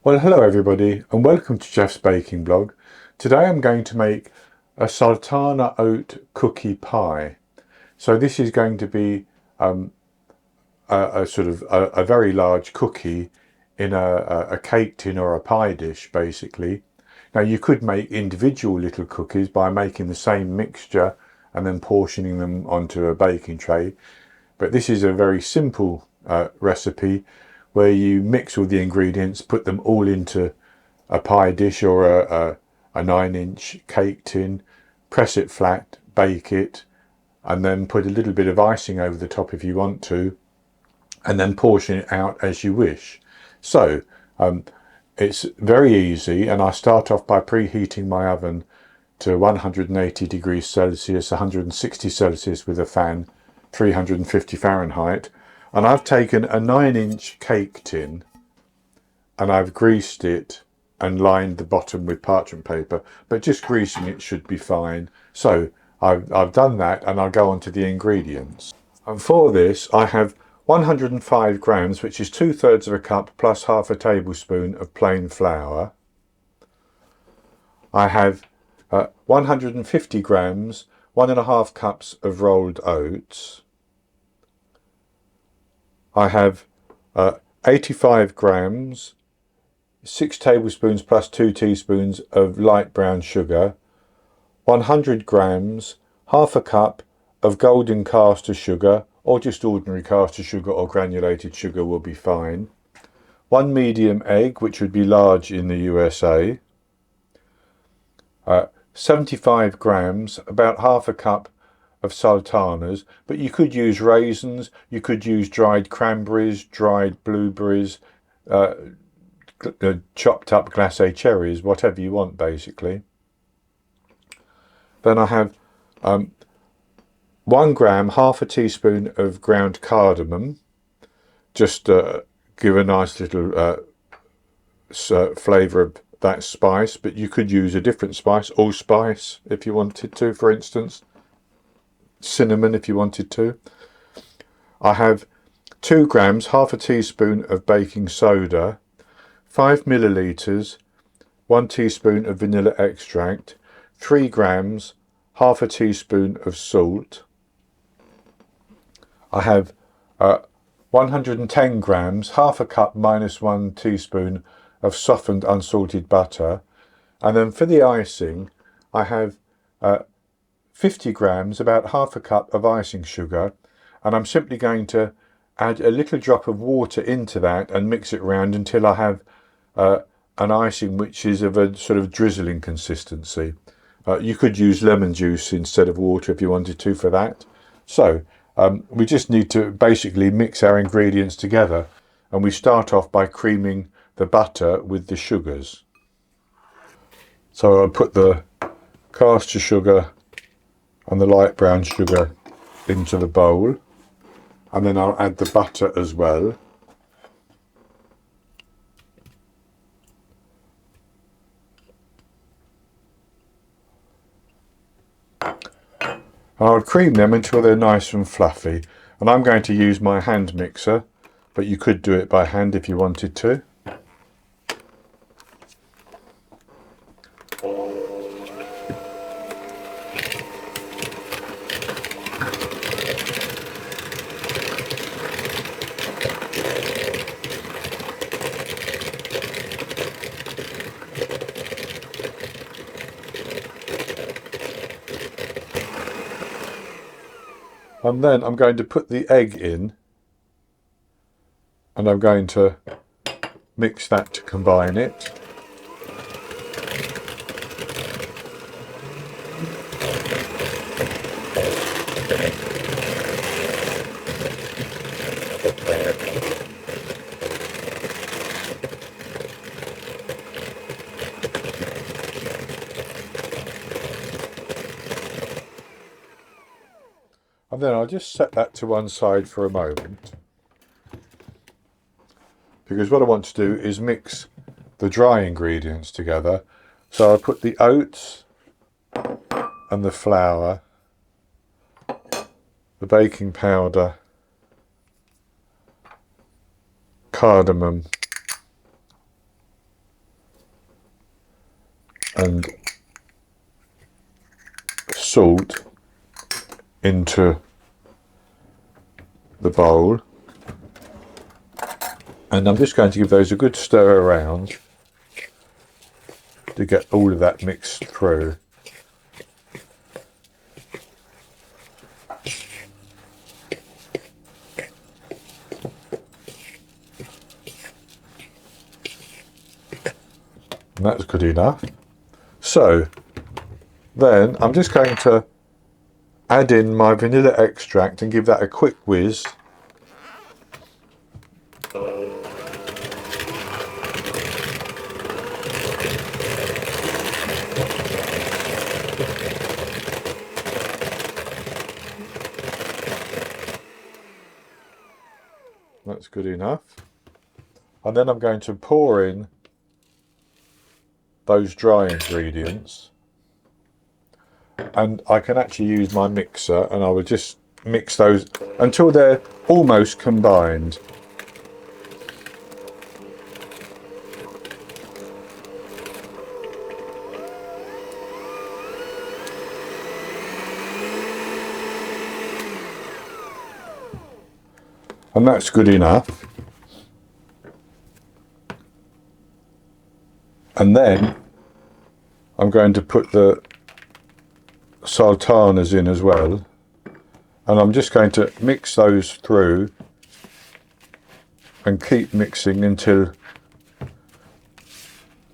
Well, hello everybody and welcome to Jeff's Baking Blog. Today I'm going to make a Sultana Oat cookie pie. So this is going to be a very large cookie in a cake tin or a pie dish basically. Now you could make individual little cookies by making the same mixture and then portioning them onto a baking tray. But this is a very simple recipe where you mix all the ingredients, put them all into a pie dish or a 9-inch cake tin, press it flat, bake it, and then put a little bit of icing over the top if you want to, and then portion it out as you wish. So it's very easy, and I start off by preheating my oven to 180 degrees Celsius, 160 Celsius with a fan, 350 Fahrenheit. And I've taken a 9-inch cake tin and I've greased it and lined the bottom with parchment paper, but just greasing it should be fine. So I've done that, and I'll go on to the ingredients. And for this I have 105 grams, which is 2/3 of a cup plus half a tablespoon of plain flour. I have 150 grams, 1.5 cups of rolled oats. I have 85 grams, 6 tablespoons plus 2 teaspoons of light brown sugar, 100 grams, half a cup of golden caster sugar, or just ordinary caster sugar or granulated sugar will be fine, 1 medium egg, which would be large in the USA, 75 grams, about half a cup of sultanas, but you could use raisins, you could use dried cranberries, dried blueberries, chopped up glacé cherries, whatever you want basically. Then I have 1 gram, half a teaspoon of ground cardamom, just give a nice little flavour of that spice, but you could use a different spice, allspice if you wanted to, for instance, cinnamon if you wanted to. I have 2 grams, half a teaspoon of baking soda, 5 millilitres, 1 teaspoon of vanilla extract, 3 grams, half a teaspoon of salt. I have 110 grams, half a cup minus 1 teaspoon of softened unsalted butter. And then for the icing, I have 50 grams, about half a cup of icing sugar, and I'm simply going to add a little drop of water into that and mix it around until I have an icing which is of a sort of drizzling consistency. You could use lemon juice instead of water if you wanted to for that. So we just need to basically mix our ingredients together, and we start off by creaming the butter with the sugars. So I'll put the caster sugar and the light brown sugar into the bowl, and then I'll add the butter as well. And I'll cream them until they're nice and fluffy, and I'm going to use my hand mixer, but you could do it by hand if you wanted to. And then I'm going to put the egg in, and I'm going to mix that to combine it. And then I'll just set that to one side for a moment, because what I want to do is mix the dry ingredients together. So I'll put the oats and the flour, the baking powder, cardamom, and salt into the bowl, and I'm just going to give those a good stir around to get all of that mixed through. And that's good enough. So then I'm just going to add in my vanilla extract and give that a quick whiz. That's good enough. And then I'm going to pour in those dry ingredients, and I can actually use my mixer, and I will just mix those until they're almost combined. And that's good enough. And then I'm going to put the sultanas in as well, and I'm just going to mix those through and keep mixing until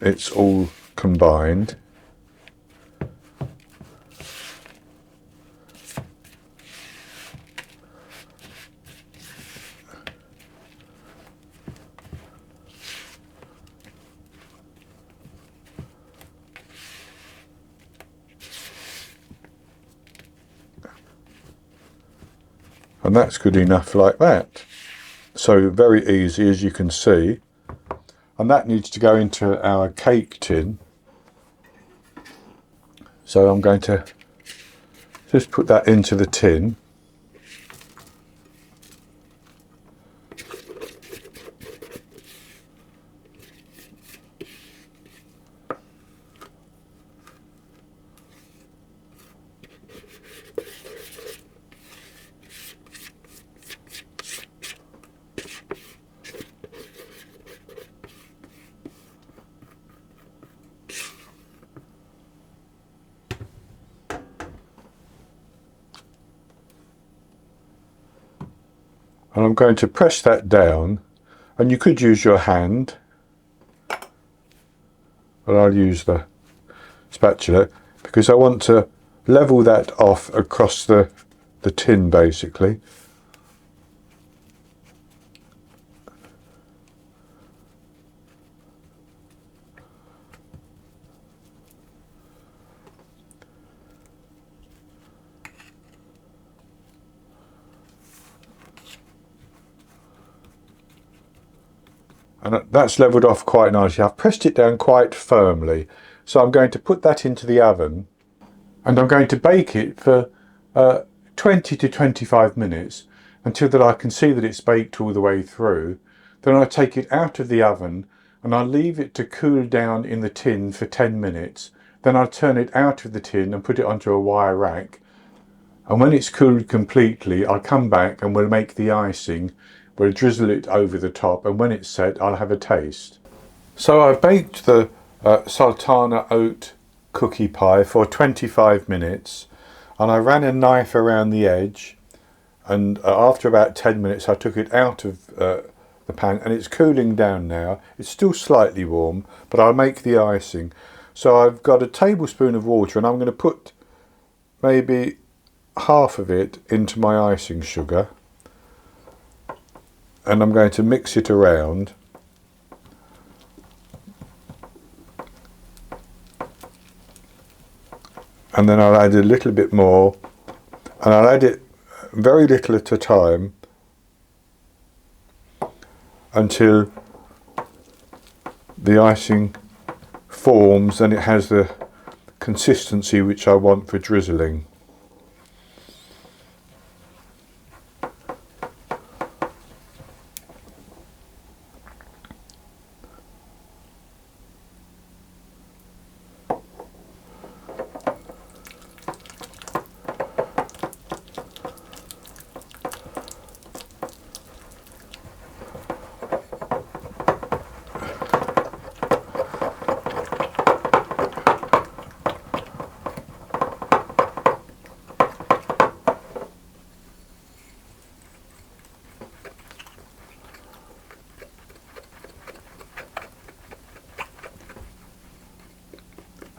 it's all combined. And that's good enough like that. So very easy, as you can see. And that needs to go into our cake tin. So I'm going to just put that into the tin. And I'm going to press that down, and you could use your hand, but I'll use the spatula because I want to level that off across the tin basically. And that's levelled off quite nicely. I've pressed it down quite firmly. So I'm going to put that into the oven, and I'm going to bake it for 20 to 25 minutes until that I can see that it's baked all the way through. Then I take it out of the oven and I leave it to cool down in the tin for 10 minutes. Then I turn it out of the tin and put it onto a wire rack. And when it's cooled completely, I'll come back and we'll make the icing. We'll drizzle it over the top, and when it's set, I'll have a taste. So I've baked the Sultana Oat cookie pie for 25 minutes, and I ran a knife around the edge, and after about 10 minutes I took it out of the pan, and it's cooling down now. It's still slightly warm, but I'll make the icing. So I've got a tablespoon of water, and I'm going to put maybe half of it into my icing sugar, and I'm going to mix it around. And then I'll add a little bit more, and I'll add it very little at a time until the icing forms and it has the consistency which I want for drizzling.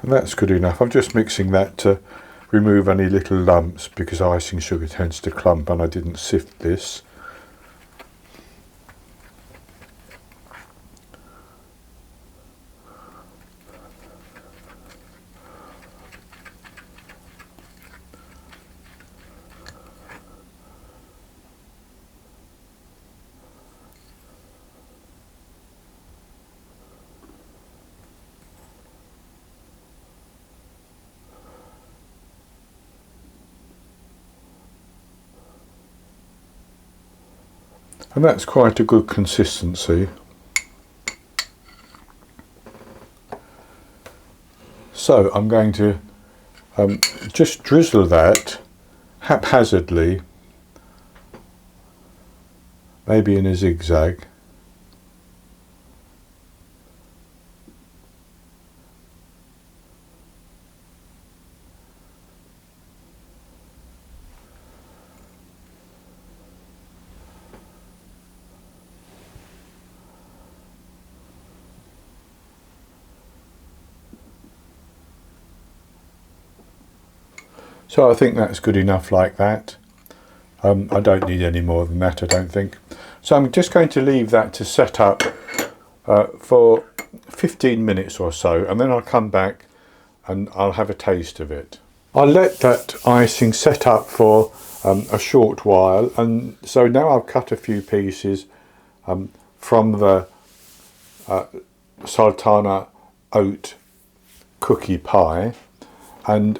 And that's good enough. I'm just mixing that to remove any little lumps because icing sugar tends to clump, and I didn't sift this. And that's quite a good consistency. So I'm going to just drizzle that haphazardly, maybe in a zigzag. So I think that's good enough like that. I don't need any more than that, I don't think. So I'm just going to leave that to set up for 15 minutes or so, and then I'll come back and I'll have a taste of it. I'll let that icing set up for a short while, and so now I've cut a few pieces from the Sultana Oat cookie pie, and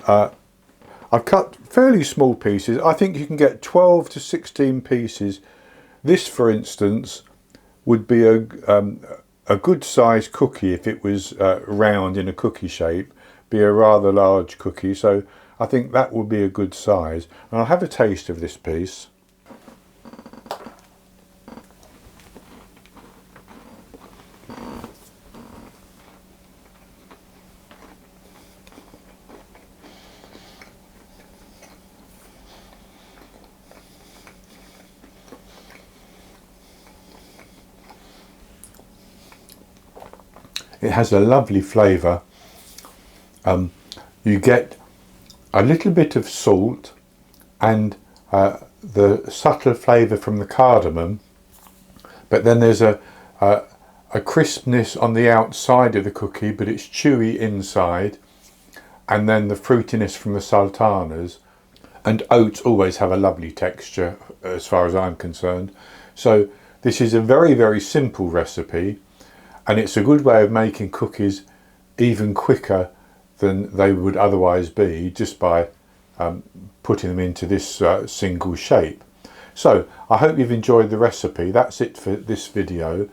I've cut fairly small pieces. I think you can get 12 to 16 pieces. This, for instance, would be a good sized cookie if it was round in a cookie shape, be a rather large cookie. So I think that would be a good size. And I'll have a taste of this piece. It has a lovely flavour. You get a little bit of salt and the subtle flavour from the cardamom, but then there's a crispness on the outside of the cookie, but it's chewy inside, and then the fruitiness from the sultanas. And oats always have a lovely texture as far as I'm concerned. So this is a very, very simple recipe, and it's a good way of making cookies even quicker than they would otherwise be, just by putting them into this single shape. So I hope you've enjoyed the recipe. That's it for this video.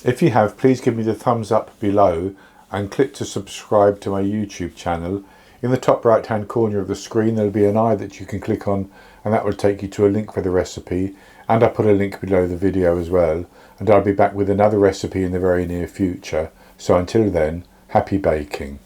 If you have, please give me the thumbs up below and click to subscribe to my YouTube channel. In the top right hand corner of the screen there'll be an eye that you can click on, and that will take you to a link for the recipe, and I put a link below the video as well. And I'll be back with another recipe in the very near future. So until then, happy baking.